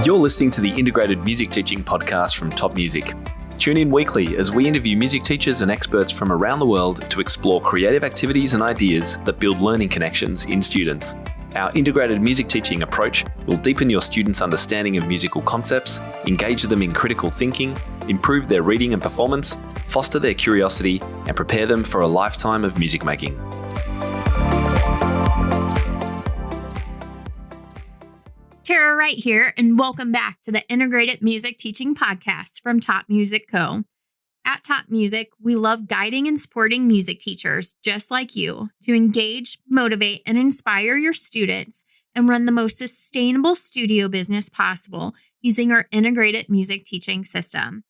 You're listening to the Integrated Music Teaching Podcast from Top Music. Tune in weekly as we interview music teachers and experts from around the world to explore creative activities and ideas that build learning connections in students. Our integrated music teaching approach will deepen your students' understanding of musical concepts, engage them in critical thinking, improve their reading and performance, foster their curiosity, and prepare them for a lifetime of music making. Tara Wright here, and welcome back to the Integrated Music Teaching Podcast from TopMusicPro. At Top Music, we love guiding and supporting music teachers just like you to engage, motivate, and inspire your students and run the most sustainable studio business possible using our integrated music teaching system.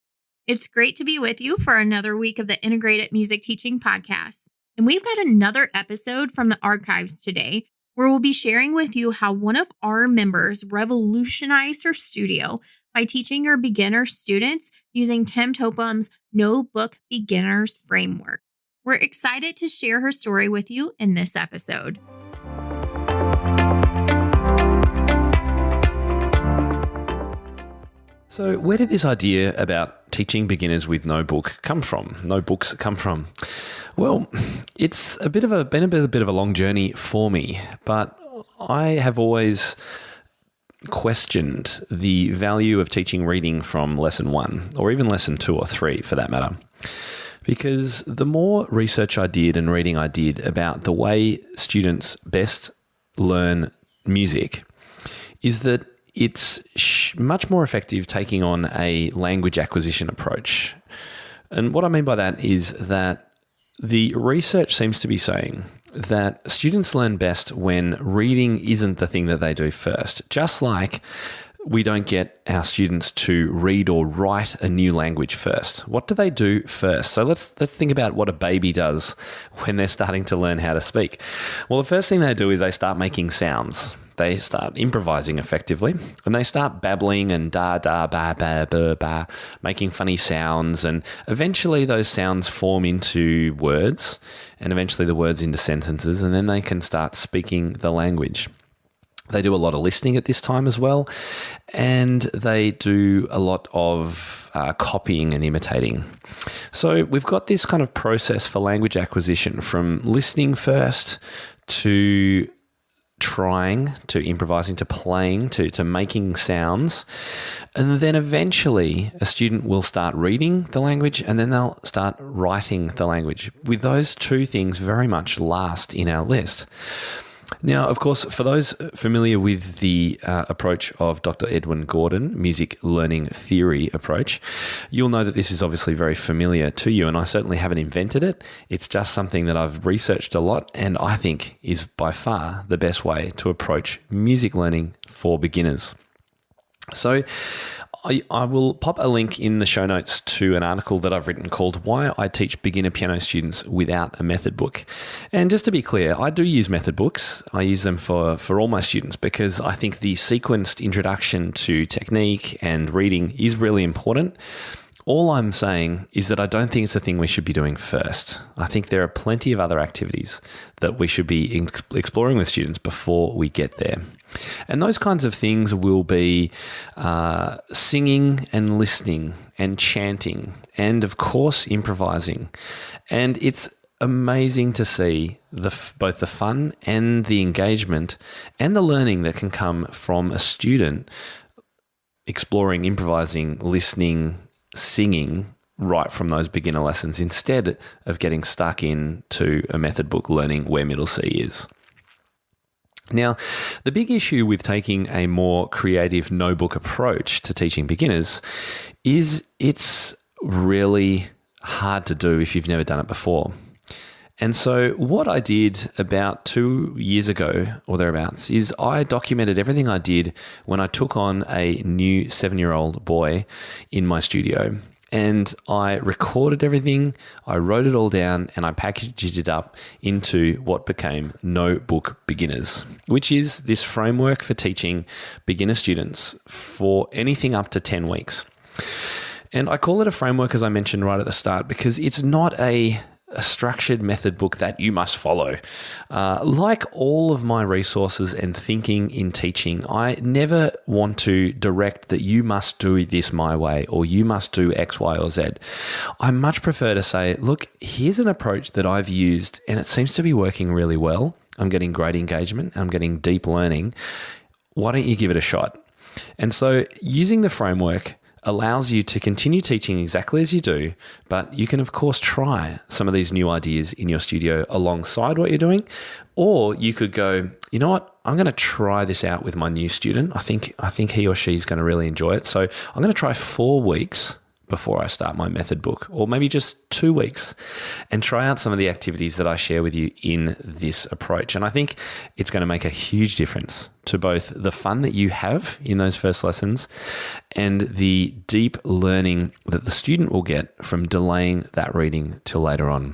It's great to be with you for another week of the Integrated Music Teaching Podcast. And we've got another episode from the archives today, where we'll be sharing with you how one of our members revolutionized her studio by teaching her beginner students using Tim Topum's No Book Beginners framework. We're excited to share her story with you in this episode. So where did this idea about teaching beginners with no book come from? No books come from? Well, it's been a bit of a long journey for me, but I have always questioned the value of teaching reading from lesson 1, or even lesson 2 or 3 for that matter. Because the more research I did and reading I did about the way students best learn music is that it's much more effective taking on a language acquisition approach. And what I mean by that is that the research seems to be saying that students learn best when reading isn't the thing that they do first. Just like we don't get our students to read or write a new language first. What do they do first? So let's think about what a baby does when they're starting to learn how to speak. Well, the first thing they do is they start making sounds. They start improvising effectively, and they start babbling and da, ba, ba, ba, ba, making funny sounds, and eventually those sounds form into words, and eventually the words into sentences, and then they can start speaking the language. They do a lot of listening at this time as well, and they do a lot of copying and imitating. So we've got this kind of process for language acquisition from listening first to trying, to improvising, to playing, to making sounds. And then eventually a student will start reading the language, and then they'll start writing the language, with those two things very much last in our list. Now, of course, for those familiar with the approach of Dr. Edwin Gordon, music learning theory approach, you'll know that this is obviously very familiar to you, and I certainly haven't invented it. It's just something that I've researched a lot and I think is by far the best way to approach music learning for beginners. So I will pop a link in the show notes to an article that I've written called Why I Teach Beginner Piano Students Without a Method Book. And just to be clear, I do use method books. I use them for all my students because I think the sequenced introduction to technique and reading is really important. All I'm saying is that I don't think it's a thing we should be doing first. I think there are plenty of other activities that we should be exploring with students before we get there. And those kinds of things will be singing and listening and chanting and, of course, improvising. And it's amazing to see both the fun and the engagement and the learning that can come from a student exploring, improvising, listening, singing right from those beginner lessons instead of getting stuck into a method book learning where middle C is. Now, the big issue with taking a more creative no-book approach to teaching beginners is it's really hard to do if you've never done it before. And so what I did about 2 years ago or thereabouts is I documented everything I did when I took on a new 7-year-old boy in my studio. And I recorded everything, I wrote it all down, and I packaged it up into what became No Book Beginners, which is this framework for teaching beginner students for anything up to 10 weeks. And I call it a framework, as I mentioned right at the start, because it's not a a structured method book that you must follow. Like all of my resources and thinking in teaching, I never want to direct that you must do this my way or you must do X, Y, or Z. I much prefer to say, look, here's an approach that I've used and it seems to be working really well. I'm getting great engagement. I'm getting deep learning. Why don't you give it a shot? And so using the framework allows you to continue teaching exactly as you do, but you can, of course, try some of these new ideas in your studio alongside what you're doing. Or you could go, you know what, I'm going to try this out with my new student. I think he or she is going to really enjoy it. So I'm going to try 4 weeks before I start my method book, or maybe just 2 weeks, and try out some of the activities that I share with you in this approach. And I think it's going to make a huge difference to both the fun that you have in those first lessons and the deep learning that the student will get from delaying that reading till later on.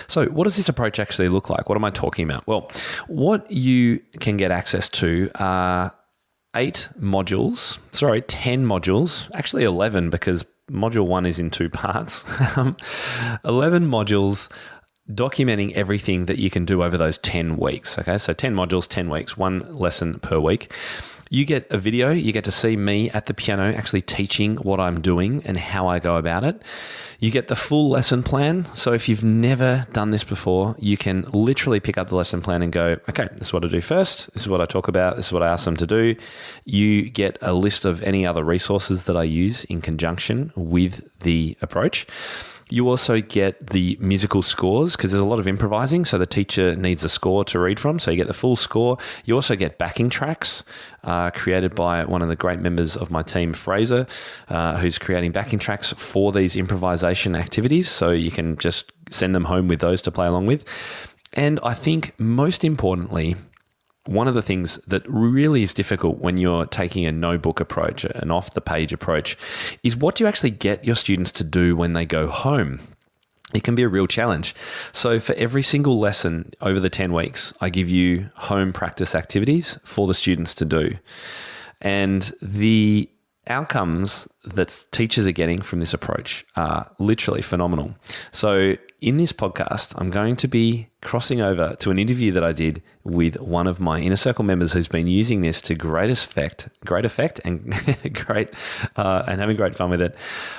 So what does this approach actually look like? What am I talking about? Well, what you can get access to are 10 modules, actually 11 because module 1 is in 2 parts, 11 modules documenting everything that you can do over those 10 weeks. Okay, so 10 modules, 10 weeks, 1 lesson per week. You get a video, you get to see me at the piano actually teaching what I'm doing and how I go about it. You get the full lesson plan. So if you've never done this before, you can literally pick up the lesson plan and go, okay, this is what I do first. This is what I talk about. This is what I ask them to do. You get a list of any other resources that I use in conjunction with the approach. You also get the musical scores because there's a lot of improvising, so the teacher needs a score to read from, so you get the full score. You also get backing tracks created by one of the great members of my team, Fraser, who's creating backing tracks for these improvisation activities, so you can just send them home with those to play along with. And I think most importantly, one of the things that really is difficult when you're taking a no-book approach, an off-the-page approach, is what do you actually get your students to do when they go home? It can be a real challenge. So for every single lesson over the 10 weeks, I give you home practice activities for the students to do. And the outcomes that teachers are getting from this approach are literally phenomenal. So in this podcast, I'm going to be crossing over to an interview that I did with one of my Inner Circle members who's been using this to great effect and and having great fun with it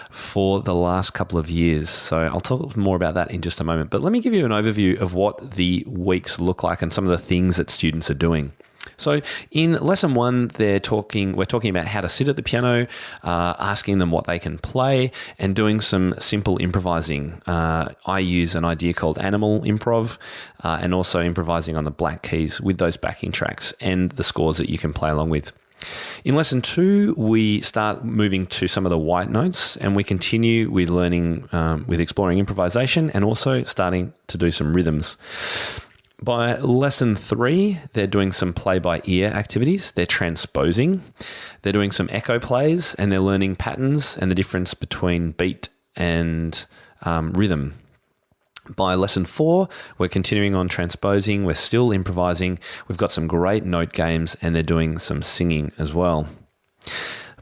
for the last couple of years. So I'll talk more about that in just a moment. But let me give you an overview of what the weeks look like and some of the things that students are doing. So in lesson 1, we're talking about how to sit at the piano, asking them what they can play, and doing some simple improvising. I use an idea called animal improv, and also improvising on the black keys with those backing tracks and the scores that you can play along with. In lesson 2, we start moving to some of the white notes, and we continue with learning, with exploring improvisation, and also starting to do some rhythms. By lesson 3, they're doing some play-by-ear activities. They're transposing. They're doing some echo plays, and they're learning patterns and the difference between beat and rhythm. By lesson 4, we're continuing on transposing. We're still improvising. We've got some great note games, and they're doing some singing as well.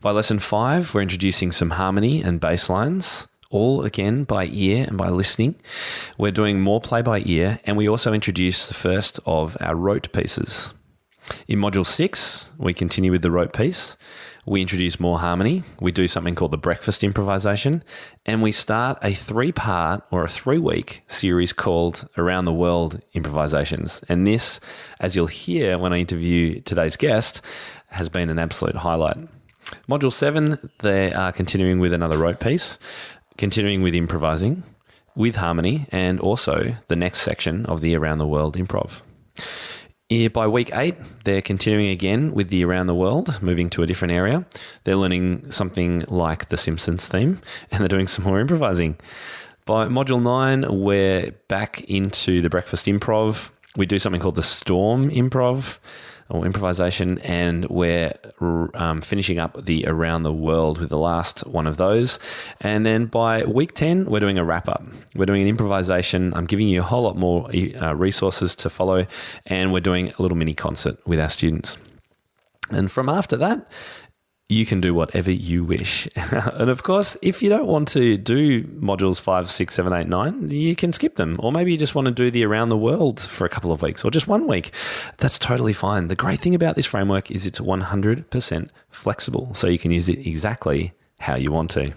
By lesson 5, we're introducing some harmony and bass lines, all again by ear and by listening. We're doing more play by ear, and we also introduce the first of our rote pieces. In module 6, we continue with the rote piece. We introduce more harmony. We do something called the breakfast improvisation, and we start a 3-part or a 3-week series called Around the World Improvisations. And this, as you'll hear when I interview today's guest, has been an absolute highlight. Module 7, they are continuing with another rote piece, continuing with improvising, with harmony, and also the next section of the Around the World improv. By week 8, they're continuing again with the Around the World, moving to a different area. They're learning something like the Simpsons theme, and they're doing some more improvising. By module 9, we're back into the breakfast improv. We do something called the Storm improv, or improvisation, and we're finishing up the Around the World with the last one of those. And then by week 10, we're doing a wrap-up. We're doing an improvisation. I'm giving you a whole lot more resources to follow, and we're doing a little mini concert with our students. And from after that, you can do whatever you wish. And of course, if you don't want to do modules 5, 6, 7, 8, 9, you can skip them. Or maybe you just want to do the around the world for a couple of weeks or just 1 week. That's totally fine. The great thing about this framework is it's 100% flexible, so you can use it exactly how you want to.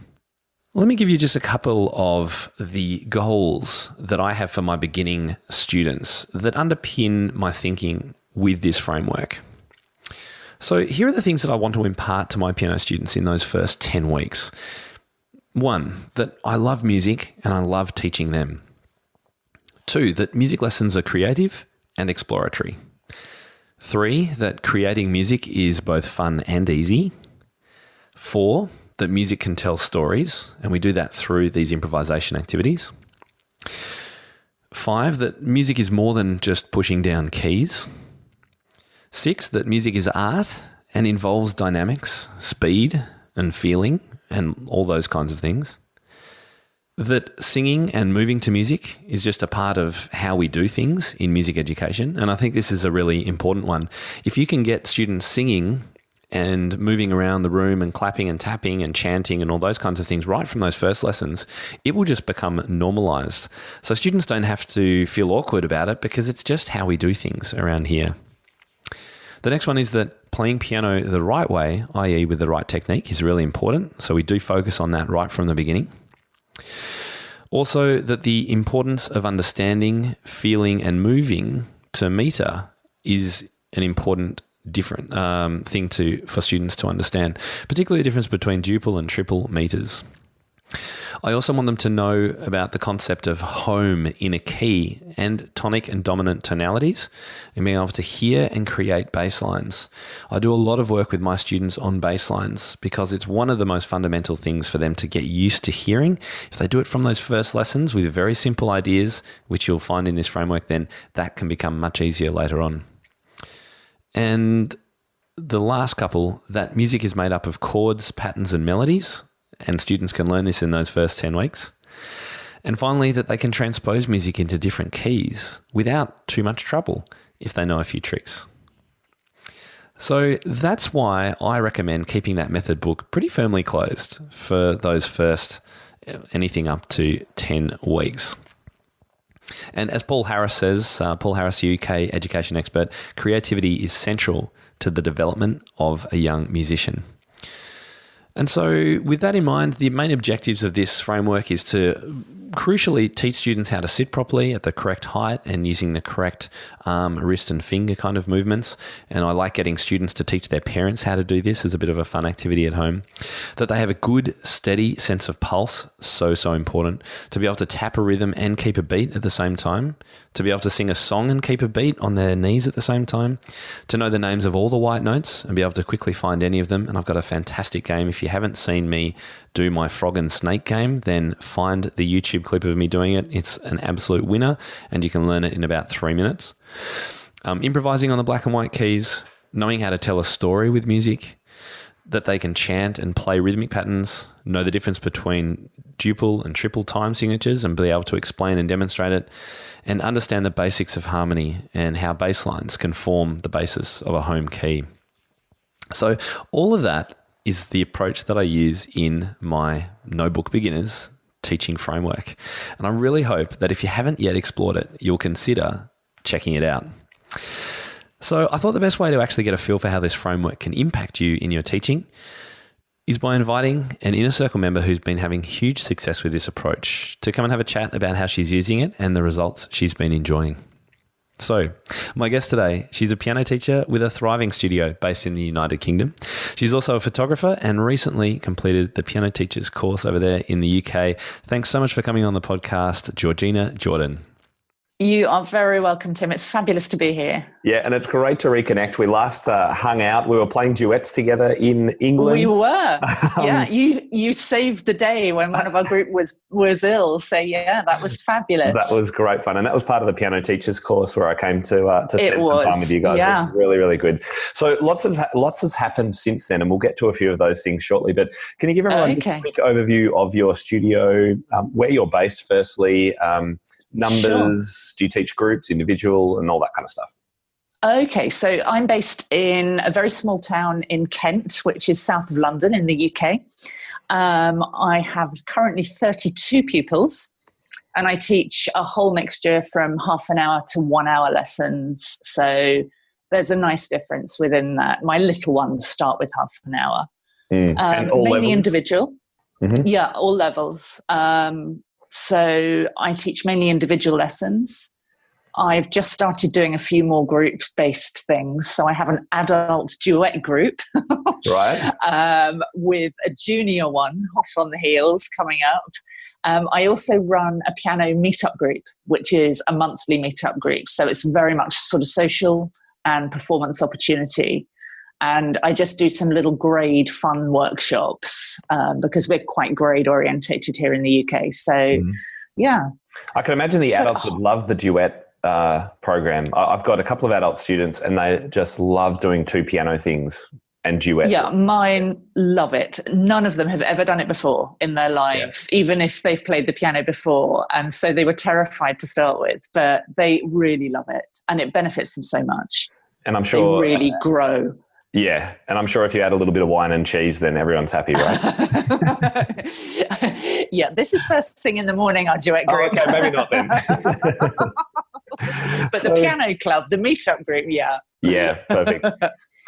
Let me give you just a couple of the goals that I have for my beginning students that underpin my thinking with this framework. So here are the things that I want to impart to my piano students in those first 10 weeks. 1, that I love music and I love teaching them. 2, that music lessons are creative and exploratory. 3, that creating music is both fun and easy. 4, that music can tell stories, and we do that through these improvisation activities. 5, that music is more than just pushing down keys. 6, that music is art and involves dynamics, speed and feeling and all those kinds of things. That singing and moving to music is just a part of how we do things in music education, and I think this is a really important one. If you can get students singing and moving around the room and clapping and tapping and chanting and all those kinds of things right from those first lessons, it will just become normalized. So students don't have to feel awkward about it because it's just how we do things around here. The next one is that playing piano the right way, i.e. with the right technique, is really important. So we do focus on that right from the beginning. Also, that the importance of understanding, feeling and moving to meter is an important different thing for students to understand, particularly the difference between duple and triple meters. I also want them to know about the concept of home in a key and tonic and dominant tonalities and being able to hear and create bass lines. I do a lot of work with my students on bass lines because it's one of the most fundamental things for them to get used to hearing. If they do it from those first lessons with very simple ideas, which you'll find in this framework, then that can become much easier later on. And the last couple, that music is made up of chords, patterns, and melodies, and students can learn this in those first 10 weeks. And finally, that they can transpose music into different keys without too much trouble if they know a few tricks. So that's why I recommend keeping that method book pretty firmly closed for those first anything up to 10 weeks. And as Paul Harris says, Paul Harris, UK education expert, creativity is central to the development of a young musician. And so with that in mind, the main objectives of this framework is to crucially teach students how to sit properly at the correct height and using the correct arm, wrist and finger kind of movements. And I like getting students to teach their parents how to do this as a bit of a fun activity at home. That they have a good, steady sense of pulse, so important. To be able to tap a rhythm and keep a beat at the same time. To be able to sing a song and keep a beat on their knees at the same time. To know the names of all the white notes and be able to quickly find any of them. And I've got a fantastic game. If you haven't seen me do my frog and snake game, then find the YouTube clip of me doing it. It's an absolute winner and you can learn it in about 3 minutes. Improvising on the black and white keys, knowing how to tell a story with music, that they can chant and play rhythmic patterns, know the difference between duple and triple time signatures and be able to explain and demonstrate it, and understand the basics of harmony and how bass lines can form the basis of a home key. So all of that is the approach that I use in my Notebook Beginners teaching framework. And I really hope that if you haven't yet explored it, you'll consider checking it out. So I thought the best way to actually get a feel for how this framework can impact you in your teaching is by inviting an inner circle member who's been having huge success with this approach to come and have a chat about how she's using it and the results she's been enjoying. So, my guest today, she's a piano teacher with a thriving studio based in the United Kingdom. She's also a photographer and recently completed the piano teacher's course over there in the UK. Thanks so much for coming on the podcast, Georgina Jordan. You are very welcome, Tim. It's fabulous to be here. Yeah, and it's great to reconnect. We last hung out. We were playing duets together in England. We were. Yeah, you saved the day when one of our group was ill. So yeah, that was fabulous. That was great fun, and that was part of the piano teachers course where I came to spend some time with you guys. Yeah. It was really, really good. So lots has happened since then, and we'll get to a few of those things shortly. But can you give everyone just a quick overview of your studio, where you're based, firstly? Numbers, sure. Do you teach groups, individual, and all that kind of stuff? Okay, so I'm based in a very small town in Kent, which is south of London in the UK. I have currently 32 pupils, and I teach a whole mixture from half an hour to 1 hour lessons. So there's a nice difference within that. My little ones start with half an hour. And all mainly levels? Individual. Mm-hmm. Yeah, all levels. So I teach mainly individual lessons. I've just started doing a few more group-based things. So I have an adult duet group, right? With a junior one, hot on the heels, coming up. I also run a piano meetup group, which is a monthly meetup group. So it's very much sort of social and performance opportunity. And I just do some little grade fun workshops because we're quite grade orientated here in the UK. So, yeah. I can imagine the adults would love the duet program. I've got a couple of adult students and they just love doing two piano things and duet. Yeah, mine love it. None of them have ever done it before in their lives, even if they've played the piano before. And so they were terrified to start with, but they really love it and it benefits them so much. And I'm sure they really grow. Yeah, and I'm sure if you add a little bit of wine and cheese, then everyone's happy, right? Yeah, this is first thing in the morning, our duet group. Oh, okay, maybe not then. But the piano club, the meetup group, yeah. Yeah, perfect.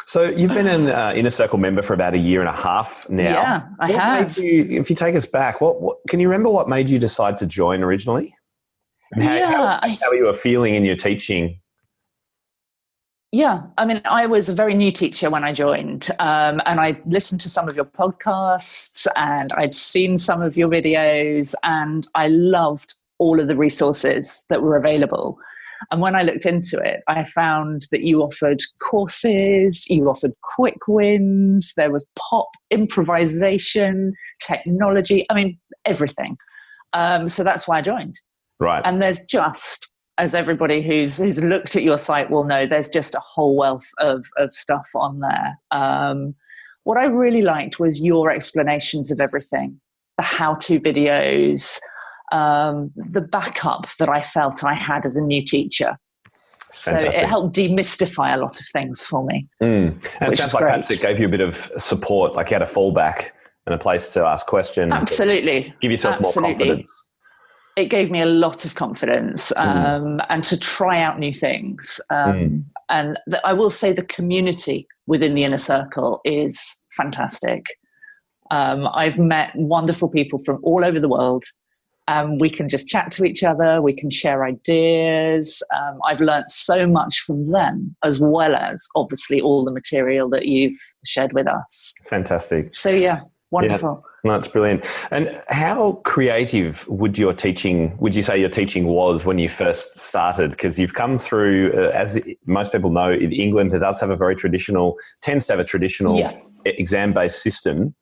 So you've been an Inner Circle member for about 1.5 years now. Yeah, I have. If you take us back, what can you remember what made you decide to join originally? And how you were feeling in your teaching? Yeah, I mean, I was a very new teacher when I joined, and I listened to some of your podcasts and I'd seen some of your videos and I loved all of the resources that were available. And when I looked into it, I found that you offered courses, you offered quick wins, there was pop, improvisation, technology, I mean, everything. So that's why I joined. Right. And there's just, as everybody who's looked at your site will know, there's just a whole wealth of stuff on there. What I really liked was your explanations of everything, the how-to videos, the backup that I felt I had as a new teacher. So Fantastic. It helped demystify a lot of things for me. And it sounds like perhaps it gave you a bit of support, like you had a fallback and a place to ask questions. Absolutely. Give yourself more confidence. It gave me a lot of confidence and to try out new things. And I will say the community within the Inner Circle is fantastic. I've met wonderful people from all over the world. We can just chat to each other. We can share ideas. I've learned so much from them, as well as obviously all the material that you've shared with us. Fantastic. So yeah, wonderful. Yeah. No, that's brilliant. And how creative would you say your teaching was when you first started? Because you've come through, as most people know, in England, it tends to have a traditional exam-based system.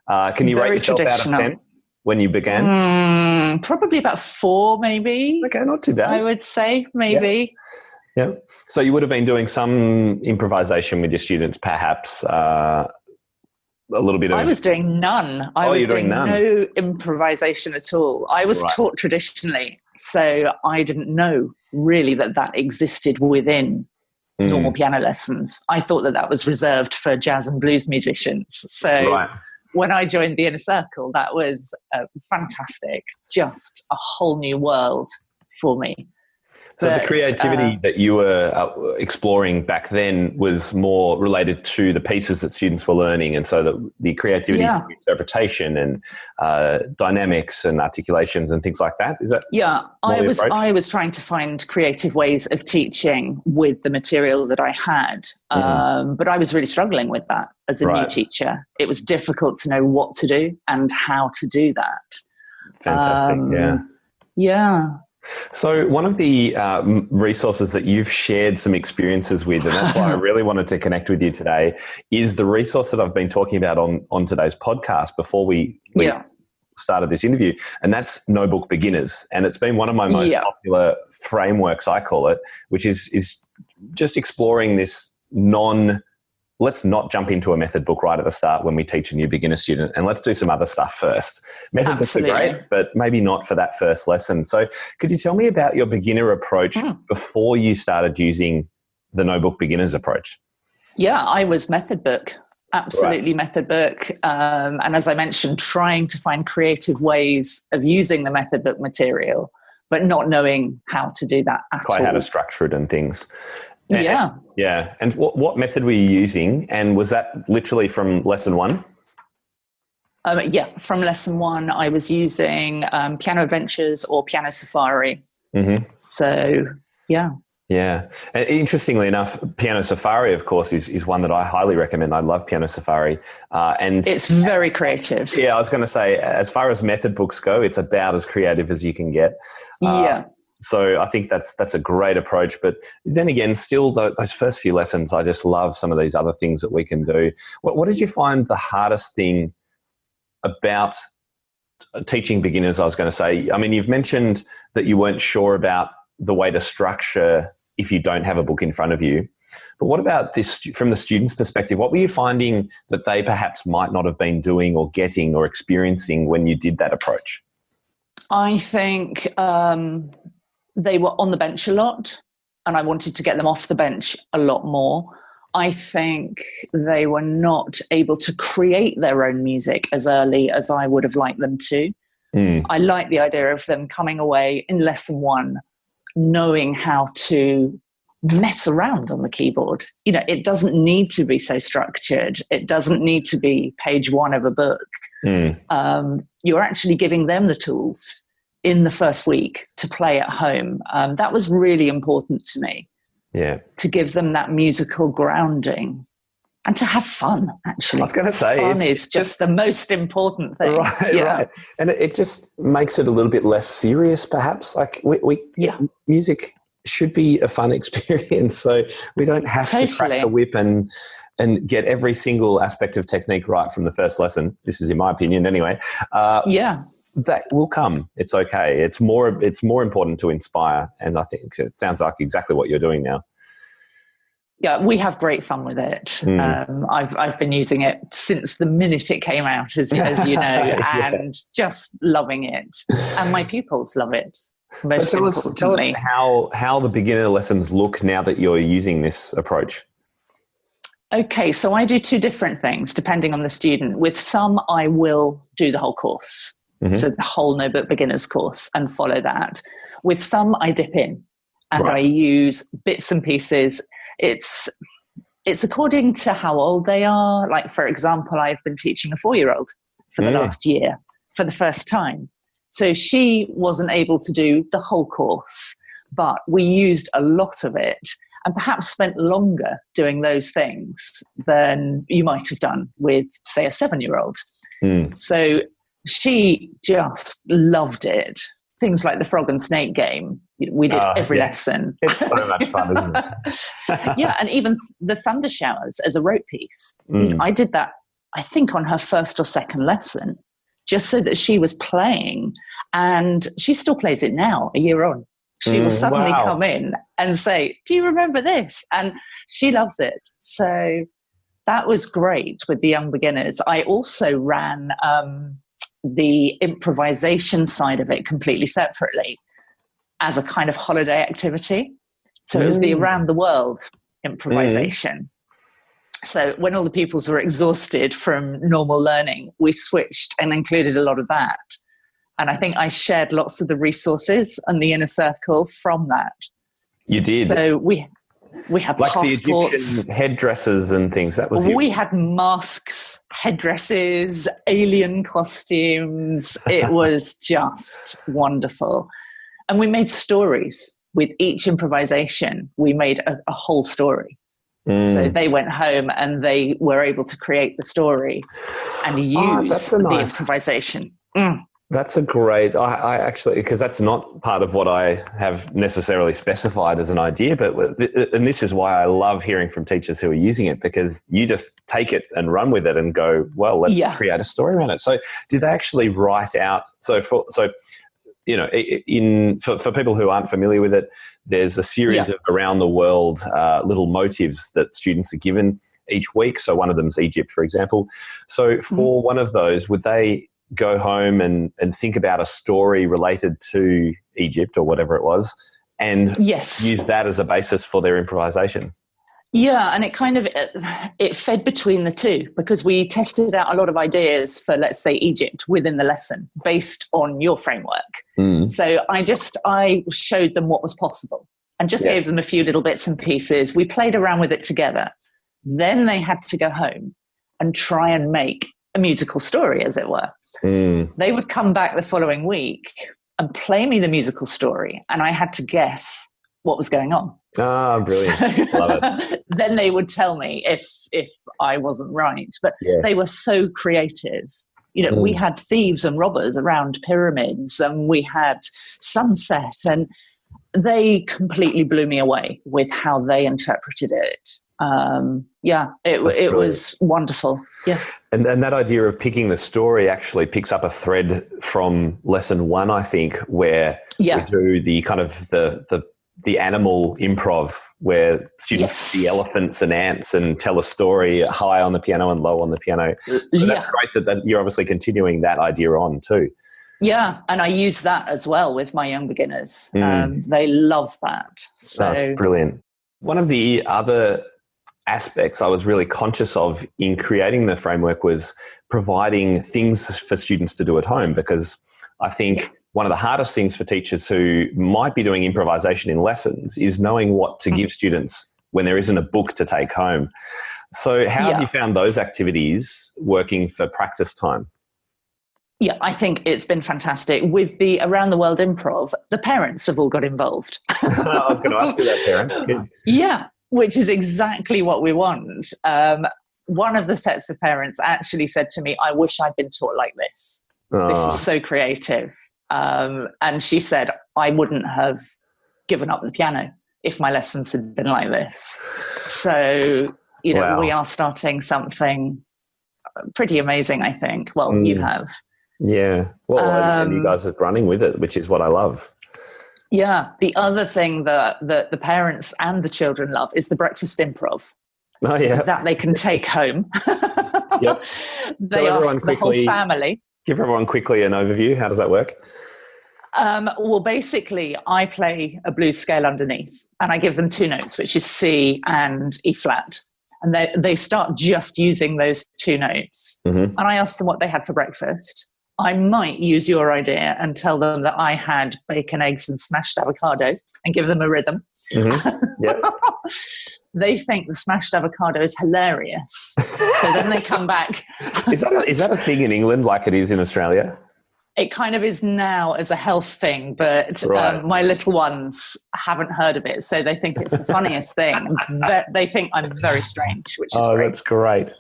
Can you rate yourself out of 10 when you began? Probably about 4, maybe. Okay, not too bad. I would say, maybe. Yeah. So you would have been doing some improvisation with your students, perhaps, a little bit of... I was doing none. I was doing no improvisation at all. I was taught traditionally, so I didn't know really that existed within normal piano lessons. I thought that was reserved for jazz and blues musicians. So when I joined the Inner Circle, that was fantastic. Just a whole new world for me. So the creativity that you were exploring back then was more related to the pieces that students were learning, and so the creativity of interpretation and dynamics and articulations and things like that. Is that? Yeah, I was trying to find creative ways of teaching with the material that I had, but I was really struggling with that as a new teacher. It was difficult to know what to do and how to do that. Fantastic. Yeah. So one of the resources that you've shared some experiences with, and that's why I really wanted to connect with you today, is the resource that I've been talking about on today's podcast before we started this interview, and that's No Book Beginners. And it's been one of my most popular frameworks, I call it, which is just exploring this let's not jump into a method book right at the start when we teach a new beginner student, and let's do some other stuff first. Method books are great, but maybe not for that first lesson. So could you tell me about your beginner approach before you started using the no book beginners approach? Yeah, I was method book. Absolutely, right. Method book. And as I mentioned, trying to find creative ways of using the method book material, but not knowing how to do that at all. Quite how to structure it and things. Yeah. And what method were you using? And was that literally from lesson 1? From lesson 1, I was using Piano Adventures or Piano Safari. Mm-hmm. So, yeah. Yeah. And interestingly enough, Piano Safari, of course, is one that I highly recommend. I love Piano Safari. And it's very creative. Yeah, I was going to say, as far as method books go, it's about as creative as you can get. So I think that's a great approach. But then again, still, those first few lessons, I just love some of these other things that we can do. What did you find the hardest thing about teaching beginners, I was going to say? I mean, you've mentioned that you weren't sure about the way to structure if you don't have a book in front of you. But what about this from the student's perspective? What were you finding that they perhaps might not have been doing or getting or experiencing when you did that approach? I think they were on the bench a lot, and I wanted to get them off the bench a lot more. I think they were not able to create their own music as early as I would have liked them to. I like the idea of them coming away in lesson 1 knowing how to mess around on the keyboard. You know, it doesn't need to be so structured. It doesn't need to be page 1 of a book. You're actually giving them the tools in the first week to play at home. That was really important to me. Yeah. To give them that musical grounding and to have fun, actually. I was going to say, fun is just the most important thing. Right. And it just makes it a little bit less serious, perhaps. Like music should be a fun experience, so we don't have to crack the whip and get every single aspect of technique right from the first lesson. This is in my opinion, anyway. That will come. It's okay. It's more important to inspire, and I think it sounds like exactly what you're doing now. Yeah, we have great fun with it. I've been using it since the minute it came out, as you know, and just loving it. And my pupils love it. So tell us how the beginner lessons look now that you're using this approach. Okay, so I do 2 different things depending on the student. With some, I will do the whole course, so the whole No Book Beginners course, and follow that. With some, I dip in and I use bits and pieces. It's according to how old they are. Like, for example, I've been teaching a 4-year-old for the last year for the first time. So she wasn't able to do the whole course, but we used a lot of it and perhaps spent longer doing those things than you might have done with, say, a 7-year-old. So she just loved it. Things like the frog and snake game, we did every lesson. It's so much fun, isn't it? And even the thunder showers as a rope piece. I did that, I think, on her first or second lesson, just so that she was playing. And she still plays it now, a year on. She will suddenly come in and say, "Do you remember this?" And she loves it. So that was great with the young beginners. I also ran the improvisation side of it completely separately as a kind of holiday activity. So it was the around the world improvisation. So when all the pupils were exhausted from normal learning, we switched and included a lot of that. And I think I shared lots of the resources and the inner circle from that. You did. So we had like passports. The Egyptian headdresses and things. That was we had masks, headdresses, alien costumes. It was just wonderful. And we made stories with each improvisation. We made a whole story. So they went home and they were able to create the story and use the improvisation. That's a great, I actually, because that's not part of what I have necessarily specified as an idea, and this is why I love hearing from teachers who are using it, because you just take it and run with it and go, well, let's create a story around it. So did they actually write out, for people who aren't familiar with it, there's a series of around the world little motives that students are given each week. So one of them is Egypt, for example. So for one of those, would they go home and think about a story related to Egypt or whatever it was, and Yes. use that as a basis for their improvisation. Yeah, and it fed between the two, because we tested out a lot of ideas for, let's say, Egypt within the lesson based on your framework. So I showed them what was possible and just gave them a few little bits and pieces. We played around with it together. Then they had to go home and try and make a musical story, as it were. They would come back the following week and play me the musical story, and I had to guess what was going on. Ah, brilliant. So, Love it. then they would tell me if I wasn't right. But they were so creative. You know, we had thieves and robbers around pyramids, and we had sunset, and they completely blew me away with how they interpreted it. It was wonderful. Yeah. And that idea of picking the story actually picks up a thread from lesson 1, I think, where we do the kind of the animal improv, where students see elephants and ants and tell a story high on the piano and low on the piano. So that's great that you're obviously continuing that idea on too. Yeah, and I use that as well with my young beginners. They love that. So that's brilliant. One of the other aspects I was really conscious of in creating the framework was providing things for students to do at home, because I think one of the hardest things for teachers who might be doing improvisation in lessons is knowing what to give students when there isn't a book to take home. So how have you found those activities working for practice time? Yeah, I think it's been fantastic. With the Around the World Improv, the parents have all got involved. I was going to ask you that, parents. Good. Yeah, which is exactly what we want. One of the sets of parents actually said to me, I wish I'd been taught like this. This is so creative. And she said, I wouldn't have given up the piano if my lessons had been like this. So, you know, we are starting something pretty amazing, I think. Well, you have. Yeah. Well, and you guys are running with it, which is what I love. Yeah. The other thing that the parents and the children love is the breakfast improv. Oh, yeah. That they can take home. Yep. They ask the whole family. Give everyone quickly an overview. How does that work? Well, basically, I play a blues scale underneath, and I give them 2 notes, which is C and E flat. And they start just using those 2 notes. And I ask them what they had for breakfast. I might use your idea and tell them that I had bacon, eggs, and smashed avocado, and give them a rhythm. Yep. They think the smashed avocado is hilarious. So then they come back. Is that a thing in England like it is in Australia? It kind of is now as a health thing, but my little ones haven't heard of it, so they think it's the funniest thing. They think I'm very strange, which is great. That's great.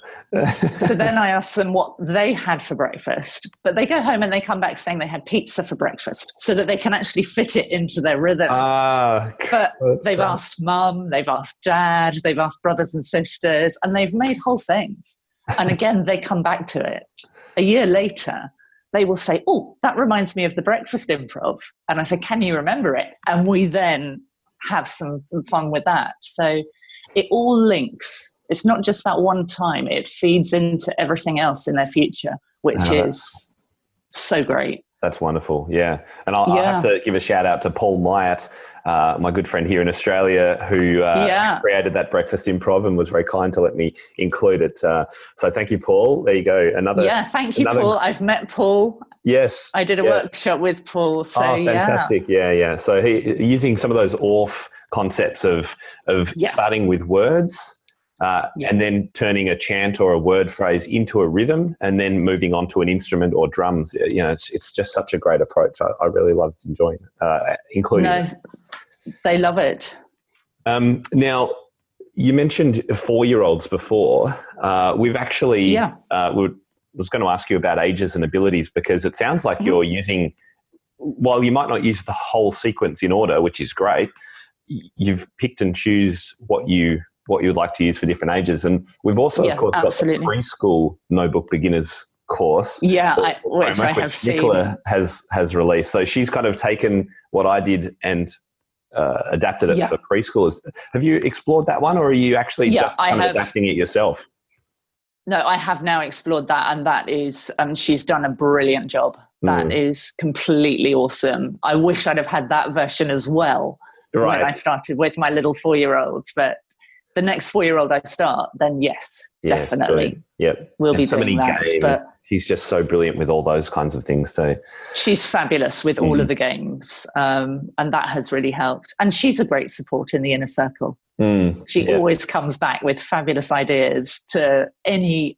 So then I ask them what they had for breakfast, but they go home and they come back saying they had pizza for breakfast, so that they can actually fit it into their rhythm. But they've asked mum, they've asked dad, they've asked brothers and sisters, and they've made whole things. And again, they come back to it a year later. They will say, oh, that reminds me of the breakfast improv. And I say, can you remember it? And we then have some fun with that. So it all links. It's not just that one time. It feeds into everything else in their future, which is so great. That's wonderful. Yeah. And I'll have to give a shout out to Paul Myatt, my good friend here in Australia, who created that breakfast improv and was very kind to let me include it. So thank you, Paul. There you go. Thank you, Paul. I've met Paul. Yes. I did a workshop with Paul. So, fantastic. Yeah. So using some of those ORF concepts of starting with words, and then turning a chant or a word phrase into a rhythm, and then moving on to an instrument or drums. You know, it's just such a great approach. I really loved enjoying including it. They love it. Now, you mentioned 4-year-olds before. We've actually was going to ask you about ages and abilities, because it sounds like you're using, while you might not use the whole sequence in order, which is great, you've picked and choose what you'd like to use for different ages. And we've also, of course, got the preschool notebook beginners course. Which I have seen. Nicola has released. So she's kind of taken what I did and adapted it for preschoolers. Have you explored that one, or are you actually just adapting it yourself? No, I have now explored that, and that is, she's done a brilliant job. That is completely awesome. I wish I'd have had that version as well. when I started with my little 4-year-old. But the next 4-year-old I start, then yes, definitely. Yep. We'll be doing that. But she's just so brilliant with all those kinds of things too. She's fabulous with all of the games. And that has really helped. And she's a great support in the inner circle. She always comes back with fabulous ideas to any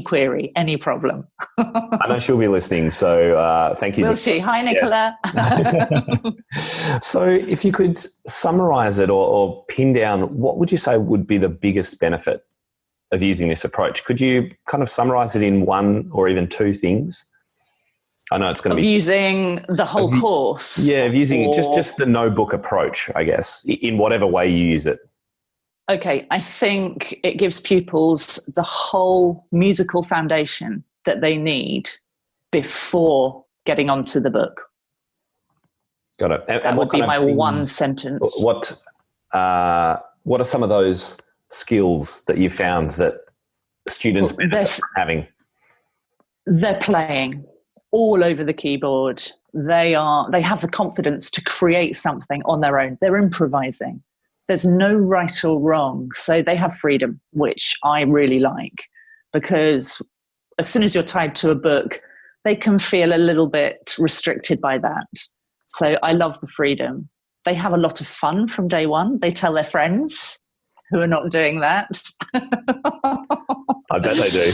query, any problem. I know she'll be listening, so thank you. Will she? Hi, Nicola. Yes. So if you could summarize it or pin down, what would you say would be the biggest benefit of using this approach? Could you kind of summarize it in one or even two things? I know it's going to be using the whole course. Yeah, of using just the no book approach, I guess, in whatever way you use it. Okay, I think it gives pupils the whole musical foundation that they need before getting onto the book. Got it. That would be my one sentence. What are some of those skills that you found that students benefit from having? They're playing all over the keyboard. They have the confidence to create something on their own. They're improvising. There's no right or wrong. So they have freedom, which I really like, because as soon as you're tied to a book, they can feel a little bit restricted by that. So I love the freedom. They have a lot of fun from day one. They tell their friends who are not doing that. I bet they do.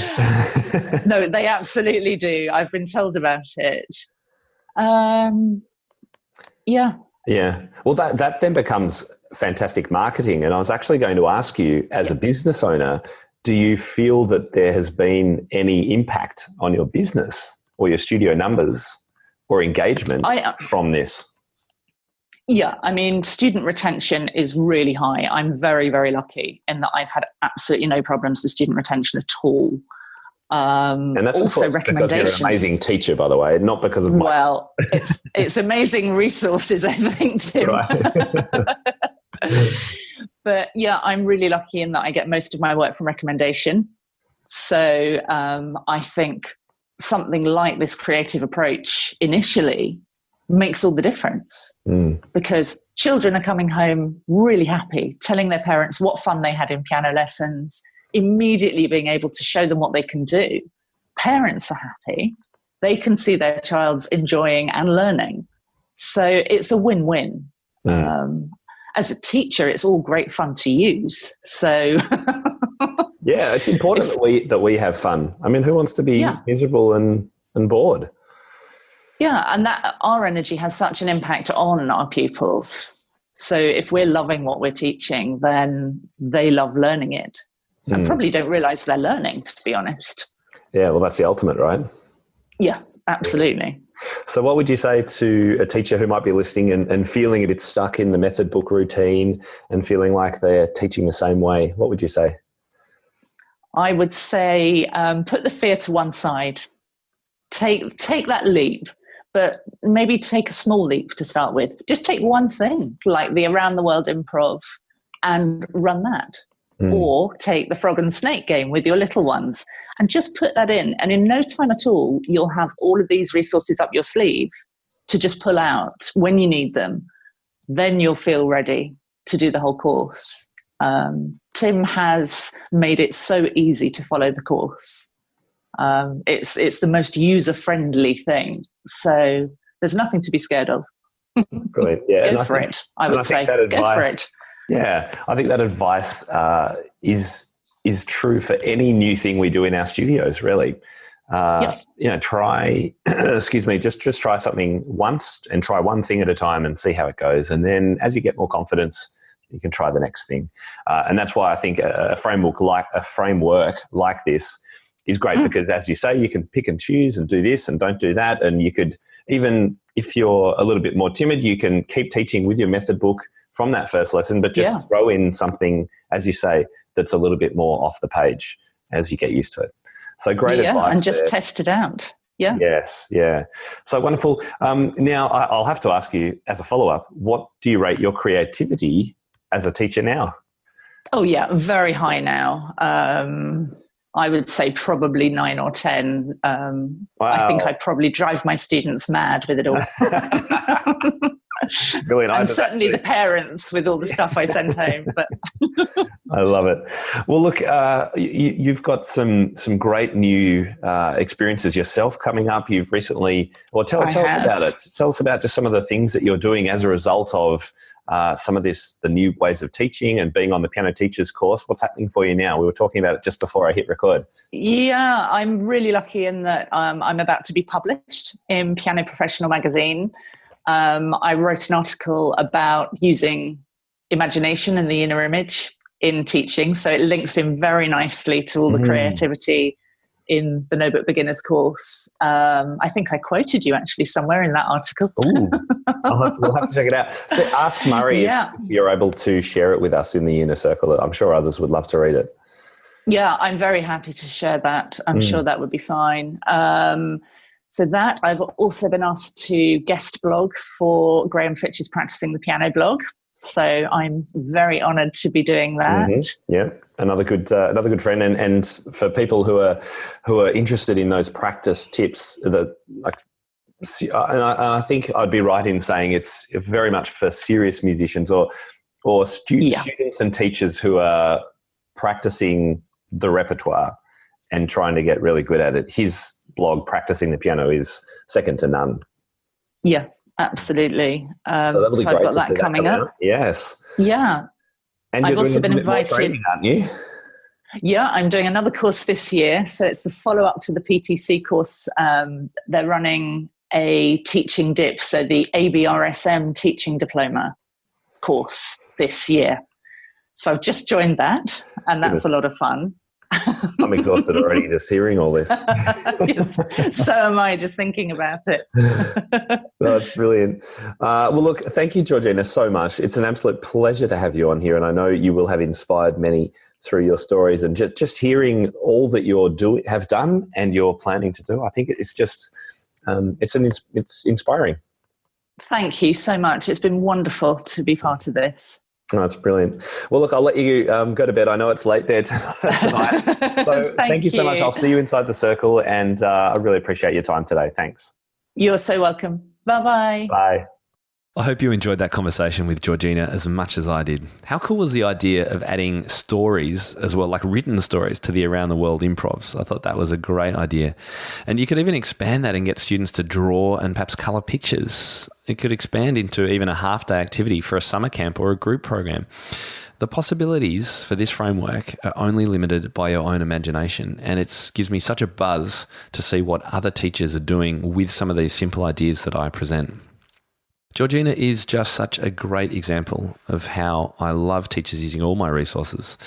No, they absolutely do. I've been told about it. Yeah. Well, that then becomes fantastic marketing. And I was actually going to ask you, as a business owner, do you feel that there has been any impact on your business or your studio numbers or engagement from this? Yeah, I mean, student retention is really high. I'm very, very lucky in that I've had absolutely no problems with student retention at all. And that's also because you're an amazing teacher, by the way, not because of Well, it's amazing resources, I think, Tim. Right. But yeah, I'm really lucky in that I get most of my work from recommendation. So I think something like this creative approach initially makes all the difference, because children are coming home really happy, telling their parents what fun they had in piano lessons, immediately being able to show them what they can do. Parents are happy. They can see their child's enjoying and learning. So it's a win-win. As a teacher, it's all great fun to use. So yeah, it's important that we have fun. I mean, who wants to be miserable and bored? Yeah, and that our energy has such an impact on our pupils. So if we're loving what we're teaching, then they love learning it. And probably don't realize they're learning, to be honest. Yeah, well, that's the ultimate, right? Yeah, absolutely. So what would you say to a teacher who might be listening and feeling a bit stuck in the method book routine and feeling like they're teaching the same way? What would you say? I would say put the fear to one side. Take that leap, but maybe take a small leap to start with. Just take one thing, like the Around the World Improv, and run that. Or take the frog and snake game with your little ones and just put that in. And in no time at all, you'll have all of these resources up your sleeve to just pull out when you need them. Then you'll feel ready to do the whole course. Tim has made it so easy to follow the course. It's the most user-friendly thing. So there's nothing to be scared of. Brilliant. Yeah. Go for it, I would say. Go for it. Yeah, I think that advice is true for any new thing we do in our studios, really. Try, just try something once and try one thing at a time and see how it goes. And then as you get more confidence, you can try the next thing. And that's why I think a framework like this is great because, as you say, you can pick and choose and do this and don't do that. And you could, even if you're a little bit more timid, you can keep teaching with your method book from that first lesson, but just throw in something, as you say, that's a little bit more off the page as you get used to it. So great advice. And just test it out. Yeah. Yes. Yeah. So wonderful. Now I'll have to ask you as a follow-up, what do you rate your creativity as a teacher now? Oh yeah, very high now. I would say probably 9 or 10. Wow. I think I'd probably drive my students mad with it all. Brilliant. And certainly the parents with all the stuff I sent home. But I love it. Well, look, you've got some great new experiences yourself coming up. You've recently, tell us about it. Tell us about just some of the things that you're doing as a result of some of the new ways of teaching and being on the Piano Teachers course. What's happening for you now? We were talking about it just before I hit record. Yeah, I'm really lucky in that I'm about to be published in Piano Professional magazine. I wrote an article about using imagination and the inner image in teaching. So it links in very nicely to all the creativity in the No Book Beginners course. I think I quoted you actually somewhere in that article. Ooh, we'll have to check it out. So ask Murray if you're able to share it with us in the inner circle. I'm sure others would love to read it. Yeah, I'm very happy to share that. I'm sure that would be fine. So that I've also been asked to guest blog for Graham Fitch's Practicing the Piano blog. So I'm very honoured to be doing that. Yeah, another good friend, and for people who are interested in those practice tips, and I think I'd be right in saying it's very much for serious musicians or students and teachers who are practicing the repertoire and trying to get really good at it. His blog, Practicing the Piano, is second to none. Yeah. Absolutely. So that'll be great. I've got that coming up. Yes. Yeah. And I've you're also doing been invited. Training, aren't you? Yeah, I'm doing another course this year. So it's the follow-up to the PTC course. They're running a teaching dip, so the ABRSM teaching diploma course this year. So I've just joined that, and that's a lot of fun. I'm exhausted already just hearing all this. Yes, so am I, just thinking about it. That's brilliant. Well, look, thank you, Georgina, so much. It's an absolute pleasure to have you on here, and I know you will have inspired many through your stories, and just hearing all that have done and you're planning to do. I think it's just it's inspiring. Thank you so much. It's been wonderful to be part of this. Oh, that's brilliant. Well, look, I'll let you go to bed. I know it's late there tonight. So thank you so much. I'll see you inside the circle, and I really appreciate your time today. Thanks. You're so welcome. Bye-bye. Bye. I hope you enjoyed that conversation with Georgina as much as I did. How cool was the idea of adding stories as well, like written stories, to the Around the World improvs? I thought that was a great idea. And you could even expand that and get students to draw and perhaps colour pictures. It could expand into even a half-day activity for a summer camp or a group program. The possibilities for this framework are only limited by your own imagination, and it gives me such a buzz to see what other teachers are doing with some of these simple ideas that I present. Georgina is just such a great example of how I love teachers using all my resources,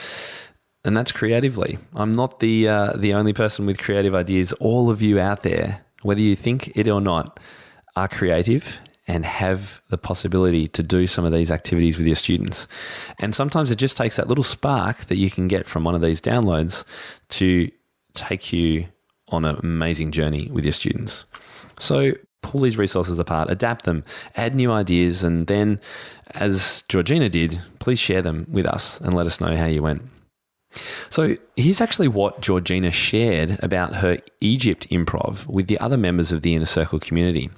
and that's creatively. I'm not the only person with creative ideas. All of you out there, whether you think it or not, are creative and have the possibility to do some of these activities with your students. And sometimes it just takes that little spark that you can get from one of these downloads to take you on an amazing journey with your students. So pull these resources apart, adapt them, add new ideas, and then, as Georgina did, please share them with us and let us know how you went. So here's actually what Georgina shared about her Egypt improv with the other members of the Inner Circle community.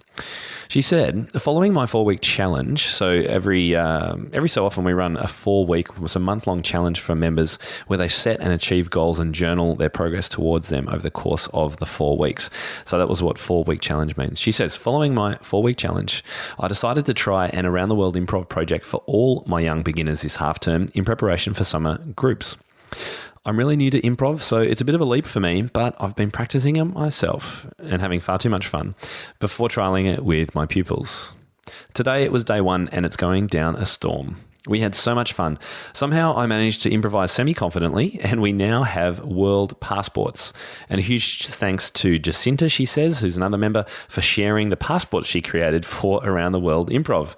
She said, following my 4-week challenge, so every so often we run a 4-week, it's a month-long challenge for members where they set and achieve goals and journal their progress towards them over the course of the 4 weeks. So that was what 4-week challenge means. She says, following my 4-week challenge, I decided to try an Around the World improv project for all my young beginners this half term in preparation for summer groups. I'm really new to improv, so it's a bit of a leap for me, but I've been practicing it myself and having far too much fun before trialing it with my pupils. Today it was day 1 and it's going down a storm. We had so much fun. Somehow I managed to improvise semi-confidently, and we now have world passports. And a huge thanks to Jacinta, she says, who's another member, for sharing the passport she created for Around the World Improv.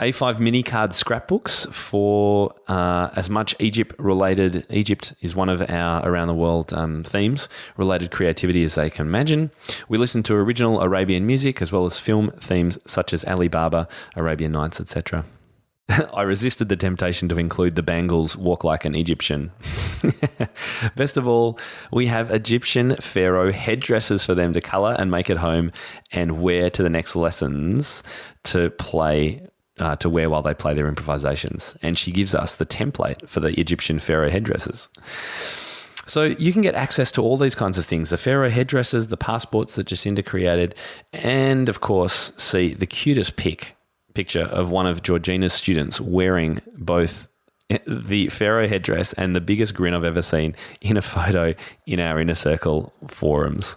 A5 mini card scrapbooks for as much Egypt-related, Egypt is one of our Around the World themes, related creativity as they can imagine. We listened to original Arabian music as well as film themes such as Ali Baba, Arabian Nights, etc. I resisted the temptation to include the bangles walk like an Egyptian. Best of all, we have Egyptian pharaoh headdresses for them to colour and make at home and wear to the next lessons to wear while they play their improvisations. And she gives us the template for the Egyptian pharaoh headdresses. So you can get access to all these kinds of things, the pharaoh headdresses, the passports that Jacinda created, and of course, see the cutest picture of one of Georgina's students wearing both the pharaoh headdress and the biggest grin I've ever seen in a photo in our Inner Circle forums.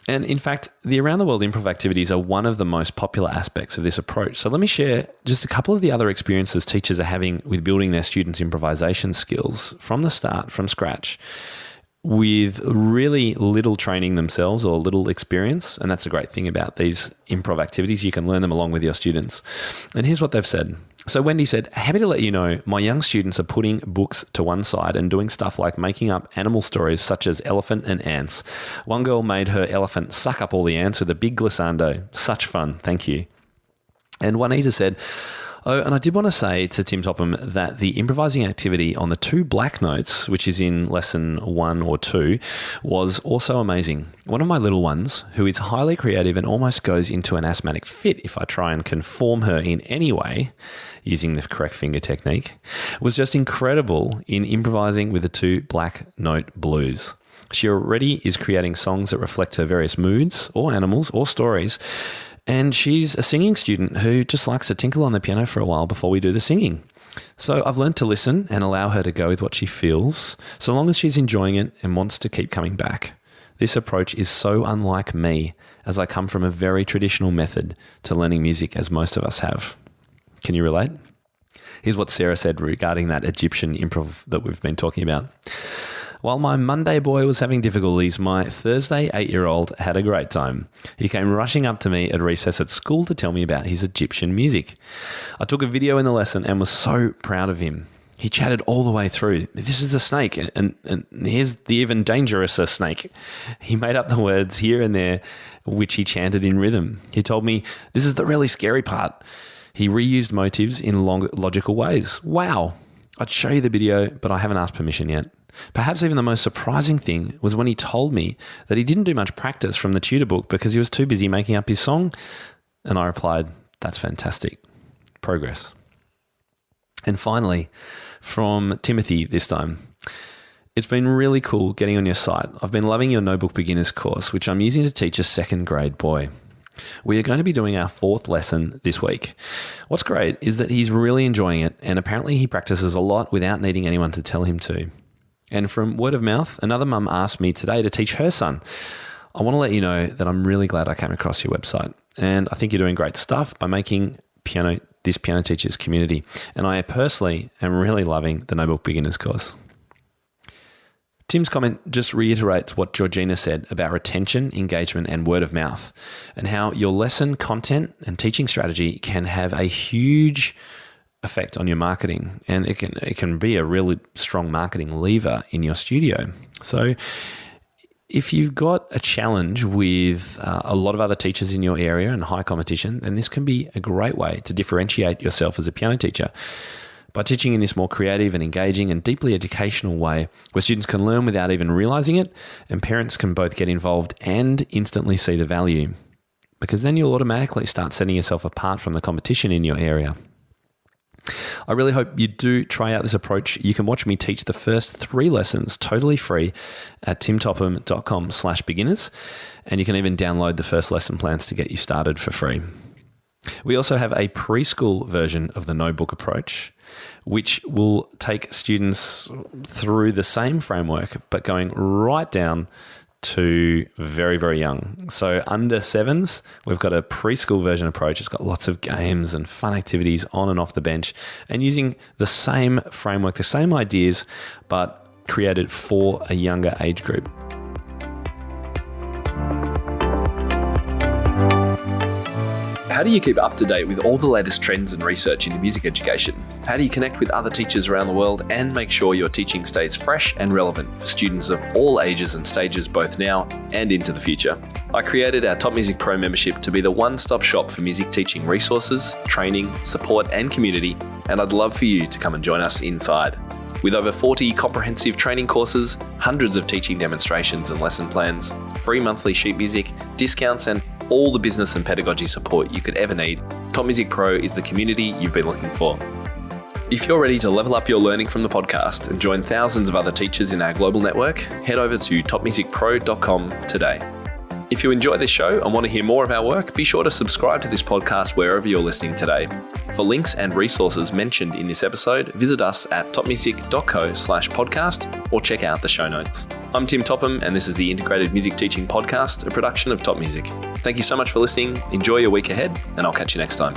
And in fact, the Around the World improv activities are one of the most popular aspects of this approach. So let me share just a couple of the other experiences teachers are having with building their students' improvisation skills from the start, from scratch, with really little training themselves or little experience. And that's a great thing about these improv activities. You can learn them along with your students. And here's what they've said. So Wendy said, happy to let you know my young students are putting books to one side and doing stuff like making up animal stories such as elephant and ants. One girl made her elephant suck up all the ants with a big glissando. Such fun. Thank you. And Juanita said, oh, and I did want to say to Tim Topham that the improvising activity on the 2 black notes, which is in lesson 1 or 2, was also amazing. One of my little ones, who is highly creative and almost goes into an asthmatic fit if I try and conform her in any way, using the correct finger technique, was just incredible in improvising with the 2 black note blues. She already is creating songs that reflect her various moods or animals or stories. And she's a singing student who just likes to tinkle on the piano for a while before we do the singing. So I've learned to listen and allow her to go with what she feels, so long as she's enjoying it and wants to keep coming back. This approach is so unlike me, as I come from a very traditional method to learning music, as most of us have. Can you relate? Here's what Sarah said regarding that Egyptian improv that we've been talking about. While my Monday boy was having difficulties, my Thursday 8-year-old had a great time. He came rushing up to me at recess at school to tell me about his Egyptian music. I took a video in the lesson and was so proud of him. He chatted all the way through. This is the snake, and here's the even dangerous snake. He made up the words here and there, which he chanted in rhythm. He told me, this is the really scary part. He reused motives in logical ways. Wow. I'd show you the video, but I haven't asked permission yet. Perhaps even the most surprising thing was when he told me that he didn't do much practice from the tutor book because he was too busy making up his song. And I replied, that's fantastic. Progress. And finally, from Timothy this time, it's been really cool getting on your site. I've been loving your Notebook Beginners course, which I'm using to teach a 2nd grade boy. We are going to be doing our 4th lesson this week. What's great is that he's really enjoying it, and apparently he practices a lot without needing anyone to tell him to. And from word of mouth, another mum asked me today to teach her son. I want to let you know that I'm really glad I came across your website, and I think you're doing great stuff by making this piano teachers community. And I personally am really loving the Notebook Beginners course. Tim's comment just reiterates what Georgina said about retention, engagement, and word of mouth, and how your lesson content and teaching strategy can have a huge effect on your marketing, and it can be a really strong marketing lever in your studio. So if you've got a challenge with a lot of other teachers in your area and high competition, then this can be a great way to differentiate yourself as a piano teacher by teaching in this more creative and engaging and deeply educational way where students can learn without even realizing it, and parents can both get involved and instantly see the value, because then you'll automatically start setting yourself apart from the competition in your area. I really hope you do try out this approach. You can watch me teach the first 3 lessons totally free at timtopham.com/beginners, and you can even download the first lesson plans to get you started for free. We also have a preschool version of the Notebook approach, which will take students through the same framework, but going right down to very, very young. So under 7s, we've got a preschool version approach. It's got lots of games and fun activities on and off the bench, and using the same framework, the same ideas, but created for a younger age group. How do you keep up to date with all the latest trends and research into music education? How do you connect with other teachers around the world and make sure your teaching stays fresh and relevant for students of all ages and stages, both now and into the future? I created our TopMusicPro membership to be the one-stop shop for music teaching resources, training, support and community, and I'd love for you to come and join us inside. With over 40 comprehensive training courses, hundreds of teaching demonstrations and lesson plans, free monthly sheet music, discounts and all the business and pedagogy support you could ever need, TopMusicPro is the community you've been looking for. If you're ready to level up your learning from the podcast and join thousands of other teachers in our global network, head over to topmusicpro.com today. If you enjoy this show and want to hear more of our work, be sure to subscribe to this podcast wherever you're listening today. For links and resources mentioned in this episode, visit us at topmusic.co/podcast or check out the show notes. I'm Tim Topham, and this is the Integrated Music Teaching Podcast, a production of Top Music. Thank you so much for listening. Enjoy your week ahead, and I'll catch you next time.